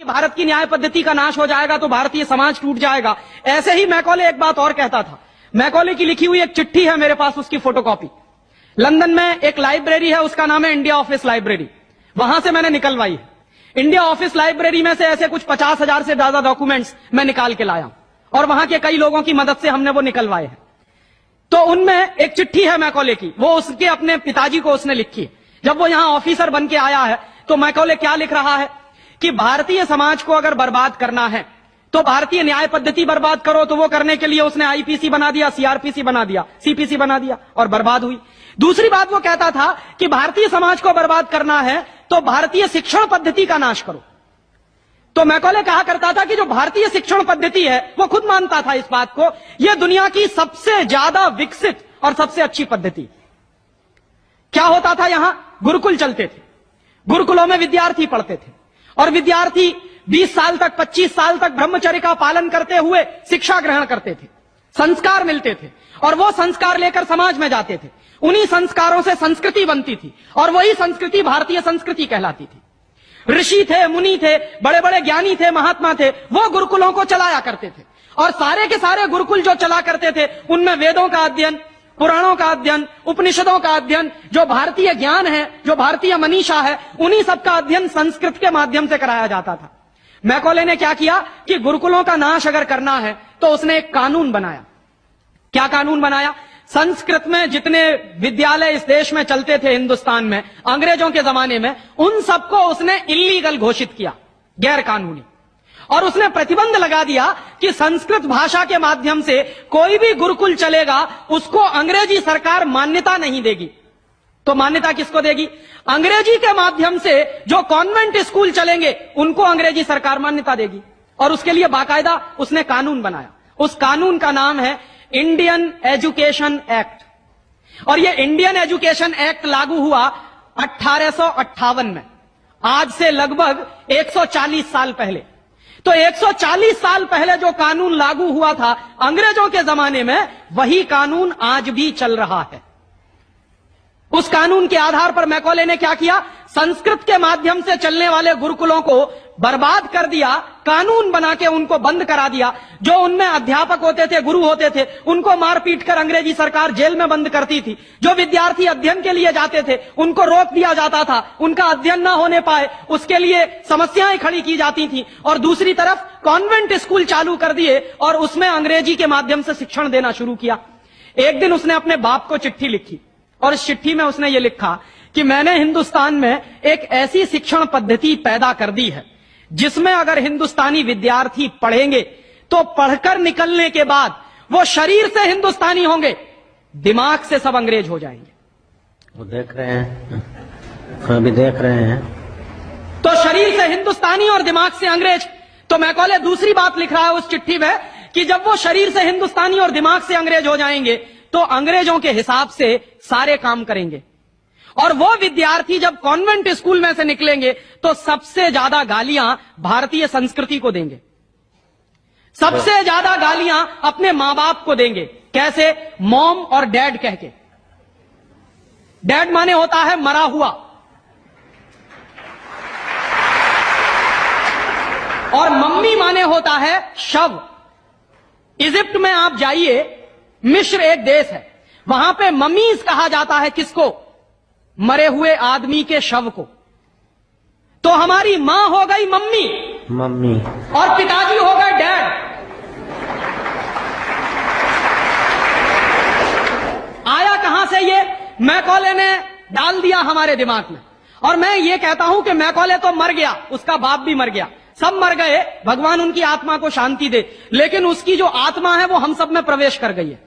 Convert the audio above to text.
भारत की न्याय पद्धति का नाश हो जाएगा तो भारतीय समाज टूट जाएगा। ऐसे ही मैकॉले एक बात और कहता था। मैकॉले की लिखी हुई एक चिट्ठी है मेरे पास, उसकी फोटोकॉपी। लंदन में एक लाइब्रेरी है, उसका नाम है इंडिया ऑफिस लाइब्रेरी, वहां से मैंने निकलवाई है। इंडिया ऑफिस लाइब्रेरी में से ऐसे कुछ 50,000 से ज्यादा डॉक्यूमेंट्स मैं निकाल के लाया और वहां के कई लोगों की मदद से हमने वो निकलवाए हैं। तो उनमें एक चिट्ठी है मैकॉले की, वो उसके अपने पिताजी को उसने लिखी है। जब वो यहां ऑफिसर बन के आया है तो मैकॉले क्या लिख रहा है कि भारतीय समाज को अगर बर्बाद करना है तो भारतीय न्याय पद्धति बर्बाद करो। तो वो करने के लिए उसने आईपीसी बना दिया, सीआरपीसी बना दिया, सीपीसी बना दिया और बर्बाद हुई। दूसरी बात वो कहता था कि भारतीय समाज को बर्बाद करना है तो भारतीय शिक्षण पद्धति का नाश करो। तो मैकॉले कहा करता था कि जो भारतीय शिक्षण पद्धति है, वो खुद मानता था इस बात को, यह दुनिया की सबसे ज्यादा विकसित और सबसे अच्छी पद्धति। क्या होता था, यहां गुरुकुल चलते थे, गुरुकुलों में विद्यार्थी पढ़ते थे और विद्यार्थी 20 साल तक 25 साल तक ब्रह्मचर्य का पालन करते हुए शिक्षा ग्रहण करते थे, संस्कार मिलते थे और वो संस्कार लेकर समाज में जाते थे। उन्हीं संस्कारों से संस्कृति बनती थी और वही संस्कृति भारतीय संस्कृति कहलाती थी। ऋषि थे, मुनि थे, बड़े बड़े ज्ञानी थे, महात्मा थे, वो गुरुकुलों को चलाया करते थे और सारे के सारे गुरुकुल जो चला करते थे उनमें वेदों का अध्ययन, पुराणों का अध्ययन, उपनिषदों का अध्ययन, जो भारतीय ज्ञान है, जो भारतीय मनीषा है, उन्हीं सबका अध्ययन संस्कृत के माध्यम से कराया जाता था। मैकॉले ने क्या किया कि गुरुकुलों का नाश अगर करना है तो उसने एक कानून बनाया। क्या कानून बनाया? संस्कृत में जितने विद्यालय इस देश में चलते थे, हिंदुस्तान में अंग्रेजों के जमाने में, उन सबको उसने इल्लीगल घोषित किया, गैर कानूनी। और उसने प्रतिबंध लगा दिया कि संस्कृत भाषा के माध्यम से कोई भी गुरुकुल चलेगा उसको अंग्रेजी सरकार मान्यता नहीं देगी। तो मान्यता किसको देगी? अंग्रेजी के माध्यम से जो कॉन्वेंट स्कूल चलेंगे उनको अंग्रेजी सरकार मान्यता देगी। और उसके लिए बाकायदा उसने कानून बनाया। उस कानून का नाम है इंडियन एजुकेशन एक्ट। और यह इंडियन एजुकेशन एक्ट लागू हुआ 1858 में, आज से लगभग 140 साल पहले। तो 140 साल पहले जो कानून लागू हुआ था अंग्रेजों के जमाने में, वही कानून आज भी चल रहा है। उस कानून के आधार पर मैकॉले ने क्या किया? संस्कृत के माध्यम से चलने वाले गुरुकुलों को बर्बाद कर दिया, कानून बना के उनको बंद करा दिया। जो उनमें अध्यापक होते थे, गुरु होते थे, उनको मार पीट कर अंग्रेजी सरकार जेल में बंद करती थी। जो विद्यार्थी अध्ययन के लिए जाते थे उनको रोक दिया जाता था, उनका अध्ययन ना होने पाए उसके लिए समस्याएं खड़ी की जाती थी। और दूसरी तरफ कॉन्वेंट स्कूल चालू कर दिए और उसमें अंग्रेजी के माध्यम से शिक्षण देना शुरू किया। एक दिन उसने अपने बाप को चिट्ठी लिखी और इस चिट्ठी में उसने ये लिखा कि मैंने हिंदुस्तान में एक ऐसी शिक्षण पद्धति पैदा कर दी है जिसमें अगर हिंदुस्तानी विद्यार्थी पढ़ेंगे तो पढ़कर निकलने के बाद वो शरीर से हिंदुस्तानी होंगे, दिमाग से सब अंग्रेज हो जाएंगे। वो देख रहे हैं, अभी देख रहे हैं। तो शरीर से हिंदुस्तानी और दिमाग से अंग्रेज। तो मैकॉले दूसरी बात लिख रहा है उस चिट्ठी में कि जब वो शरीर से हिंदुस्तानी और दिमाग से अंग्रेज हो जाएंगे तो अंग्रेजों के हिसाब से सारे काम करेंगे। और वो विद्यार्थी जब कॉन्वेंट स्कूल में से निकलेंगे तो सबसे ज्यादा गालियां भारतीय संस्कृति को देंगे, सबसे ज्यादा गालियां अपने मां बाप को देंगे। कैसे? मॉम और डैड कह के। डैड माने होता है मरा हुआ और मम्मी माने होता है शव। इजिप्ट में आप जाइए, मिस्र एक देश है, वहां पे ममीज कहा जाता है किसको? मरे हुए आदमी के शव को। तो हमारी मां हो गई मम्मी और पिताजी हो गए डैड। आया कहां से ये? मैकॉले ने डाल दिया हमारे दिमाग में। और मैं ये कहता हूं कि मैकॉले तो मर गया, उसका बाप भी मर गया, सब मर गए, भगवान उनकी आत्मा को शांति दे, लेकिन उसकी जो आत्मा है वो हम सब में प्रवेश कर गई है।